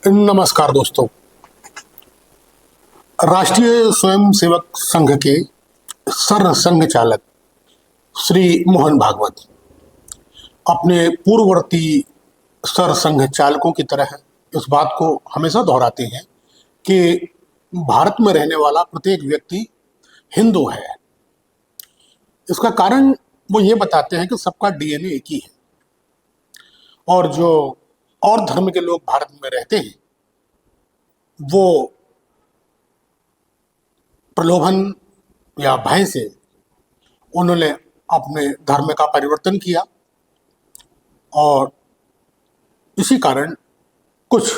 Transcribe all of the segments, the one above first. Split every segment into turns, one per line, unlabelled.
नमस्कार दोस्तों। राष्ट्रीय स्वयंसेवक संघ के सर संघ चालक श्री मोहन भागवत अपने पूर्ववर्ती सर संघ चालकों की तरह इस बात को हमेशा दोहराते हैं कि भारत में रहने वाला प्रत्येक व्यक्ति हिंदू है। इसका कारण वो ये बताते हैं कि सबका डीएनए एक ही है और जो और धर्म के लोग भारत में रहते हैं वो प्रलोभन या भय से उन्होंने अपने धर्म का परिवर्तन किया और इसी कारण कुछ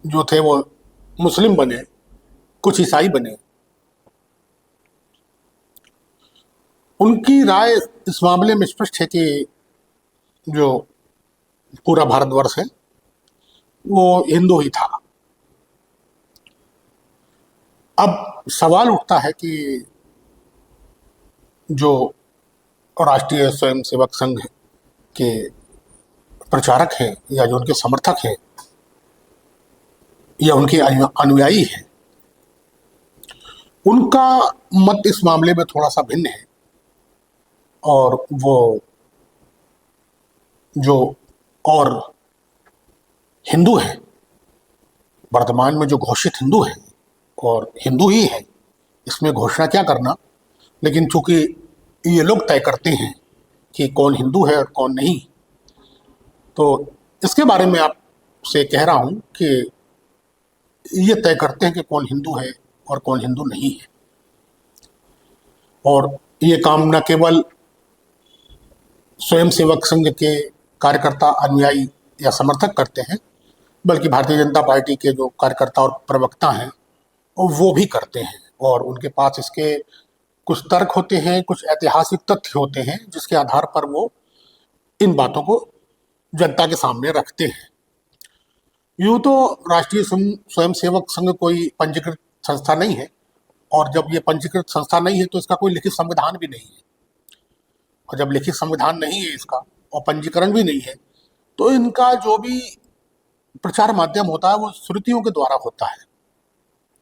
जो थे वो मुस्लिम बने, कुछ ईसाई बने। उनकी राय इस मामले में स्पष्ट है कि जो पूरा भारतवर्ष है वो हिंदू ही था। अब सवाल उठता है कि जो राष्ट्रीय स्वयंसेवक संघ के प्रचारक हैं या जो उनके समर्थक हैं या उनके अनुयायी हैं, उनका मत इस मामले में थोड़ा सा भिन्न है और वो जो और हिंदू हैं, वर्तमान में जो घोषित हिंदू हैं और हिंदू ही है, इसमें घोषणा क्या करना, लेकिन चूंकि ये लोग तय करते हैं कि कौन हिंदू है और कौन नहीं, तो इसके बारे में आपसे कह रहा हूं कि ये तय करते हैं कि कौन हिंदू है और कौन हिंदू नहीं है। और ये काम न केवल स्वयंसेवक संघ के कार्यकर्ता, अनुयायी या समर्थक करते हैं, बल्कि भारतीय जनता पार्टी के जो कार्यकर्ता और प्रवक्ता हैं वो भी करते हैं और उनके पास इसके कुछ तर्क होते हैं, कुछ ऐतिहासिक तथ्य होते हैं जिसके आधार पर वो इन बातों को जनता के सामने रखते हैं। यूं तो राष्ट्रीय स्वयंसेवक संघ कोई पंजीकृत संस्था नहीं है और जब ये पंजीकृत संस्था नहीं है तो इसका कोई लिखित संविधान भी नहीं है, और जब लिखित संविधान नहीं है इसका और पंजीकरण भी नहीं है तो इनका जो भी प्रचार माध्यम होता है वो श्रुतियों के द्वारा होता है।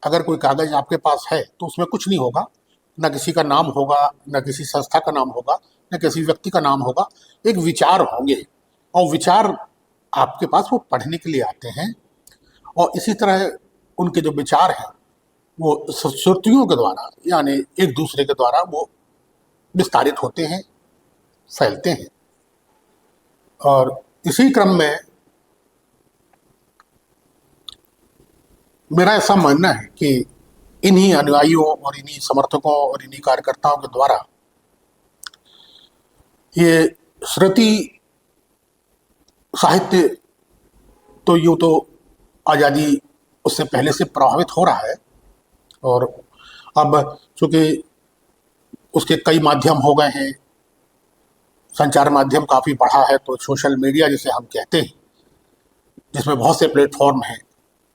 अगर कोई कागज आपके पास है तो उसमें कुछ नहीं होगा, न किसी का नाम होगा, न किसी संस्था का नाम होगा, न किसी व्यक्ति का नाम होगा, एक विचार होंगे और विचार आपके पास वो पढ़ने के लिए आते हैं और इसी तरह उनके जो विचार हैं वो श्रुतियों के द्वारा यानी एक दूसरे के द्वारा वो विस्तारित होते हैं, फैलते हैं। और इसी क्रम में मेरा ऐसा मानना है कि इन्हीं अनुयायियों और इन्हीं समर्थकों और इन्हीं कार्यकर्ताओं के द्वारा ये श्रुति साहित्य तो यूँ तो आज़ादी उससे पहले से प्रभावित हो रहा है और अब चूँकि उसके कई माध्यम हो गए हैं, संचार माध्यम काफ़ी बढ़ा है, तो सोशल मीडिया जिसे हम कहते हैं, जिसमें बहुत से प्लेटफॉर्म हैं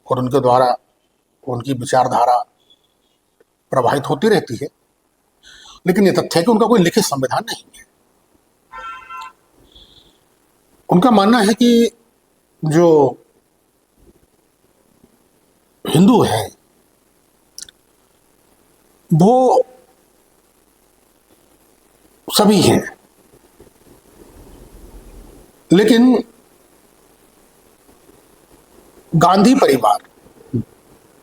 और उनके द्वारा उनकी विचारधारा प्रभावित होती रहती है, लेकिन ये तथ्य है कि उनका कोई लिखित संविधान नहीं है। उनका मानना है कि जो हिंदू है वो सभी हैं, लेकिन गांधी परिवार,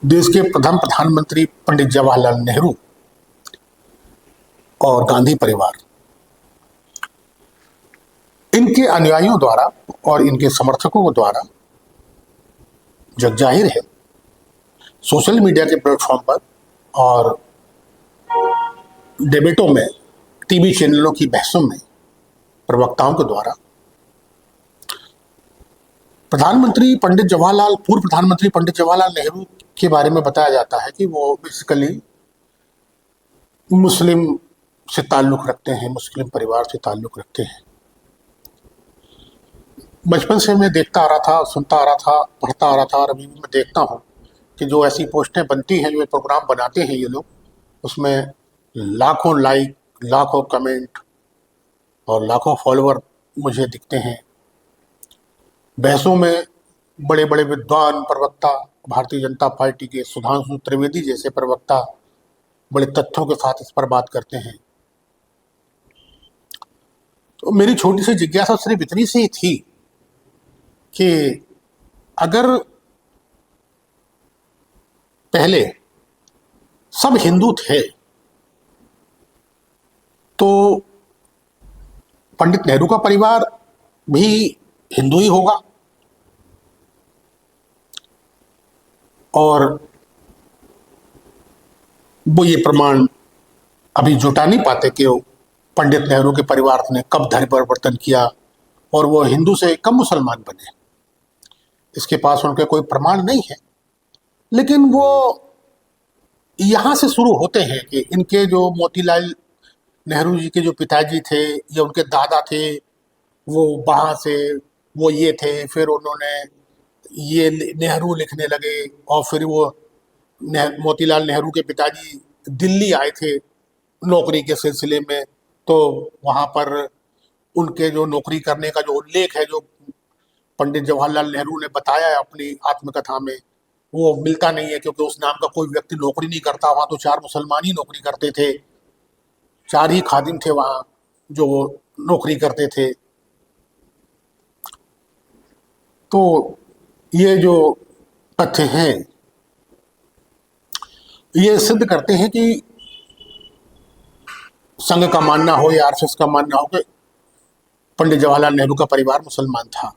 देश के प्रथम प्रधानमंत्री पंडित जवाहरलाल नेहरू और गांधी परिवार, इनके अनुयायियों द्वारा और इनके समर्थकों द्वारा जग जाहिर है सोशल मीडिया के प्लेटफॉर्म पर और डिबेटों में, टीवी चैनलों की बहसों में प्रवक्ताओं के द्वारा पूर्व प्रधानमंत्री पंडित जवाहरलाल नेहरू के बारे में बताया जाता है कि वो बेसिकली मुस्लिम से ताल्लुक़ रखते हैं, मुस्लिम परिवार से ताल्लुक़ रखते हैं। बचपन से मैं देखता आ रहा था, सुनता आ रहा था, पढ़ता आ रहा था और अभी भी मैं देखता हूँ कि जो ऐसी पोस्टें बनती हैं, जो ये प्रोग्राम बनाते हैं ये लोग, उसमें लाखों लाइक, लाखों कमेंट और लाखों फॉलोअर मुझे दिखते हैं। बहसों में बड़े बड़े विद्वान प्रवक्ता, भारतीय जनता पार्टी के सुधांशु त्रिवेदी जैसे प्रवक्ता बड़े तथ्यों के साथ इस पर बात करते हैं। तो मेरी छोटी सी जिज्ञासा सिर्फ इतनी सी थी कि अगर पहले सब हिंदू थे तो पंडित नेहरू का परिवार भी हिंदू ही होगा, और वो ये प्रमाण अभी जुटा नहीं पाते कि पंडित नेहरू के परिवार ने कब धर्म परिवर्तन किया और वो हिंदू से कब मुसलमान बने। इसके पास उनके कोई प्रमाण नहीं है। लेकिन वो यहाँ से शुरू होते हैं कि इनके जो मोतीलाल नेहरू जी के जो पिताजी थे या उनके दादा थे, वो वहाँ से वो ये थे, फिर उन्होंने ये नेहरू लिखने लगे, और फिर वो मोतीलाल नेहरू के पिताजी दिल्ली आए थे नौकरी के सिलसिले में, तो वहाँ पर उनके जो नौकरी करने का जो उल्लेख है, जो पंडित जवाहरलाल नेहरू ने बताया है अपनी आत्मकथा में, वो मिलता नहीं है, क्योंकि उस नाम का कोई व्यक्ति नौकरी नहीं करता। वहाँ तो 4 मुसलमान ही नौकरी करते थे, 4 ही खादिम थे वहाँ जो नौकरी करते थे। तो ये जो तथ्य हैं ये सिद्ध करते हैं कि संघ का मानना हो या आरएसएस का मानना हो कि पंडित जवाहरलाल नेहरू का परिवार मुसलमान था।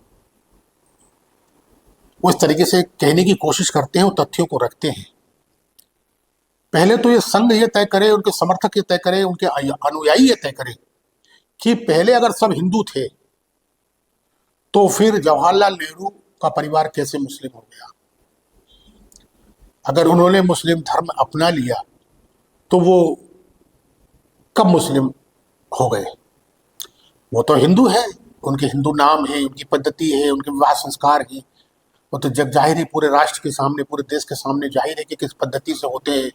वो इस तरीके से कहने की कोशिश करते हैं और तथ्यों को रखते हैं। पहले तो ये संघ ये तय करे, उनके समर्थक ये तय करें, उनके अनुयायी ये तय करें कि पहले अगर सब हिंदू थे तो फिर जवाहरलाल नेहरू का परिवार कैसे मुस्लिम हो गया। अगर उन्होंने मुस्लिम धर्म अपना लिया तो वो कब मुस्लिम हो गए। वो तो हिंदू है, उनके हिंदू नाम है, उनकी पद्धति है, उनके विवाह संस्कार हैं। वो तो जग जाहिर है, पूरे राष्ट्र के सामने, पूरे देश के सामने जाहिर है कि किस पद्धति से होते हैं,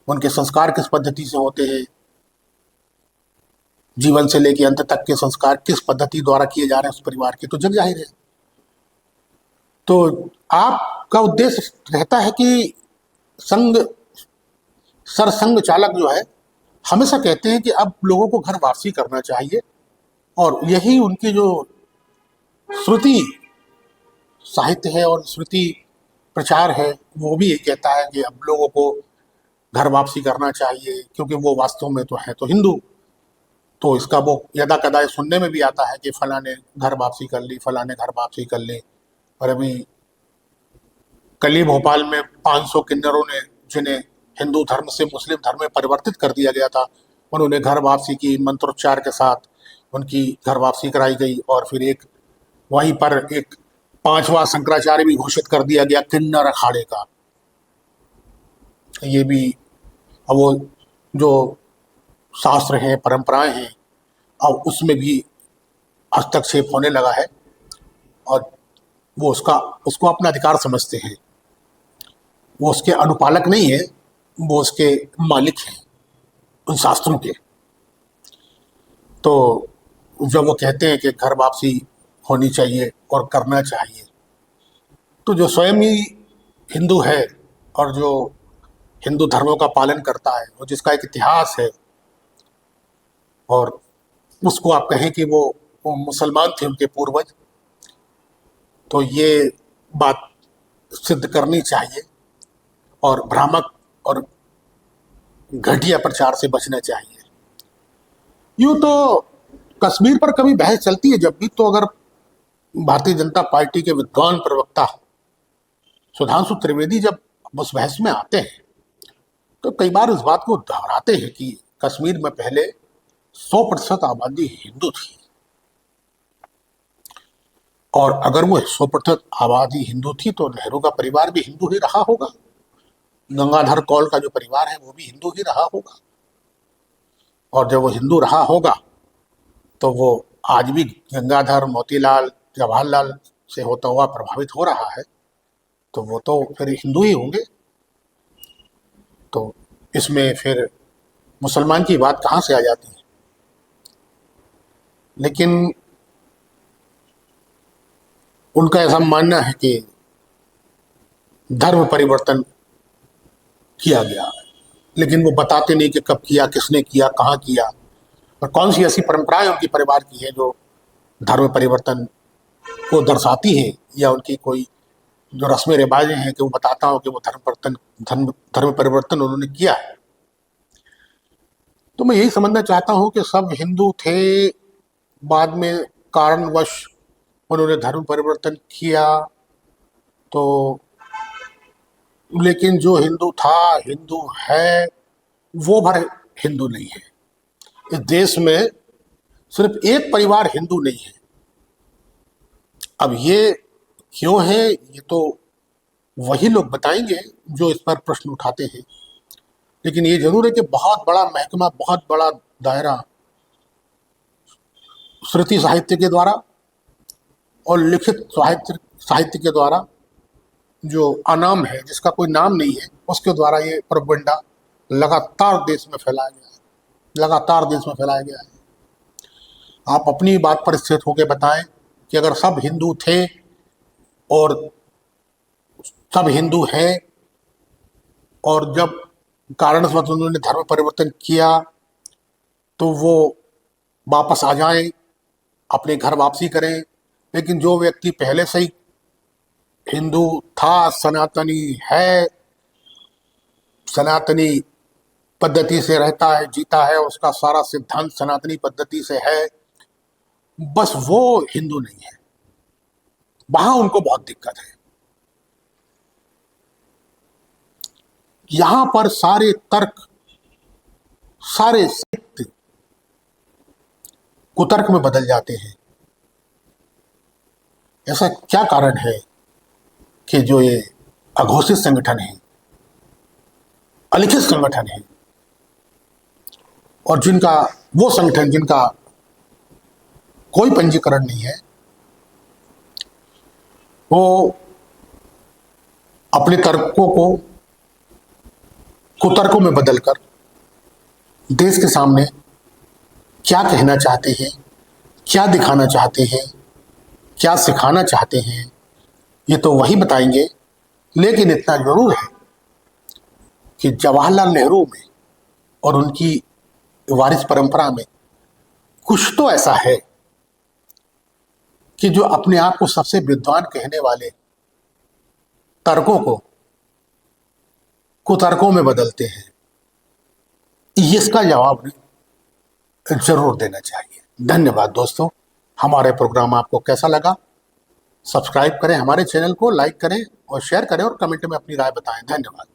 उनके संस्कार किस पद्धति से होते हैं, जीवन से लेकर अंत तक के संस्कार किस पद्धति द्वारा किए जा रहे हैं उस परिवार के, तो जग जाहिर है। तो आपका उद्देश्य रहता है कि संघ सरसंघ चालक जो है हमेशा कहते हैं कि अब लोगों को घर वापसी करना चाहिए, और यही उनकी जो श्रुति साहित्य है और श्रुति प्रचार है वो भी ये कहता है कि अब लोगों को घर वापसी करना चाहिए, क्योंकि वो वास्तव में तो है तो हिंदू। तो इसका वो यदा कदा सुनने में भी आता है कि फला ने घर वापसी कर ली, फला ने घर वापसी कर ली। और अभी कल ही भोपाल में 500 किन्नरों ने, जिन्हें हिंदू धर्म से मुस्लिम धर्म में परिवर्तित कर दिया गया था, उन्होंने घर वापसी की, मंत्रोच्चार के साथ उनकी घर वापसी कराई गई। और फिर एक वहीं पर एक 5वां शंकराचार्य भी घोषित कर दिया गया किन्नर अखाड़े का। ये भी अब वो जो शास्त्र हैं, परंपराएं हैं, अब उसमें भी हस्तक्षेप होने लगा है, और वो उसको अपना अधिकार समझते हैं। वो उसके अनुपालक नहीं है, वो उसके मालिक हैं उन शास्त्रों के। तो जब वो कहते हैं कि घर वापसी होनी चाहिए और करना चाहिए, तो जो स्वयं ही हिंदू है और जो हिंदू धर्मों का पालन करता है और जिसका एक इतिहास है, और उसको आप कहें कि वो मुसलमान थे उनके पूर्वज, तो ये बात सिद्ध करनी चाहिए और भ्रामक और घटिया प्रचार से बचना चाहिए। यूँ तो कश्मीर पर कभी बहस चलती है जब भी, तो अगर भारतीय जनता पार्टी के विद्वान प्रवक्ता सुधांशु त्रिवेदी जब उस बहस में आते हैं तो कई बार इस बात को दोहराते हैं कि कश्मीर में पहले 100% आबादी हिंदू थी, और अगर वो 100% आबादी हिंदू थी तो नेहरू का परिवार भी हिंदू ही रहा होगा, गंगाधर कौल का जो परिवार है वो भी हिंदू ही रहा होगा। और जब वो हिंदू रहा होगा तो वो आज भी गंगाधर, मोतीलाल, जवाहरलाल से होता हुआ प्रभावित हो रहा है, तो वो तो फिर हिंदू ही होंगे। तो इसमें फिर मुसलमान की बात कहाँ से आ जाती है। लेकिन उनका ऐसा मानना है कि धर्म परिवर्तन किया गया, लेकिन वो बताते नहीं कि कब किया, किसने किया, कहाँ किया, और कौन सी ऐसी परंपराएं उनकी परिवार की है जो धर्म परिवर्तन को दर्शाती है, या उनकी कोई जो रस्में रिवाजें हैं कि वो बताता हो कि वो धर्म परिवर्तन उन्होंने किया है। तो मैं यही समझना चाहता हूं कि सब हिंदू थे, बाद में कारणवश उन्होंने धर्म परिवर्तन किया, तो लेकिन जो हिंदू था, हिंदू है, वो भर हिंदू नहीं है। इस देश में सिर्फ एक परिवार हिंदू नहीं है। अब ये क्यों है, ये तो वही लोग बताएंगे जो इस पर प्रश्न उठाते हैं। लेकिन ये जरूर है कि बहुत बड़ा महकमा, बहुत बड़ा दायरा श्रुति साहित्य के द्वारा और लिखित साहित्य के द्वारा, जो अनाम है, जिसका कोई नाम नहीं है, उसके द्वारा ये प्रोपेगेंडा लगातार देश में फैलाया गया है, लगातार देश में फैलाया गया है। आप अपनी बात पर स्थित होकर बताएं कि अगर सब हिंदू थे और सब हिंदू हैं, और जब कारणवश उन्होंने धर्म परिवर्तन किया, तो वो वापस आ जाएं, अपने घर वापसी करें। लेकिन जो व्यक्ति पहले से ही हिंदू था, सनातनी है, सनातनी पद्धति से रहता है, जीता है, उसका सारा सिद्धांत सनातनी पद्धति से है, बस वो हिंदू नहीं है। वहां उनको बहुत दिक्कत है। यहां पर सारे तर्क, सारे साहित्य कुतर्क में बदल जाते हैं। ऐसा क्या कारण है कि जो ये अघोषित संगठन है, अलिखित संगठन है, और जिनका वो संगठन जिनका कोई पंजीकरण नहीं है, वो अपने तर्कों को कुतर्कों में बदलकर देश के सामने क्या कहना चाहते हैं, क्या दिखाना चाहते हैं, क्या सिखाना चाहते हैं, ये तो वही बताएंगे। लेकिन इतना जरूर है कि जवाहरलाल नेहरू में और उनकी वारिस परंपरा में कुछ तो ऐसा है कि जो अपने आप को सबसे विद्वान कहने वाले तर्कों को कुतर्कों में बदलते हैं। इसका जवाब जरूर देना चाहिए। धन्यवाद दोस्तों। हमारे प्रोग्राम आपको कैसा लगा? सब्सक्राइब करें हमारे चैनल को, लाइक करें और शेयर करें, और कमेंट में अपनी राय बताएं। धन्यवाद।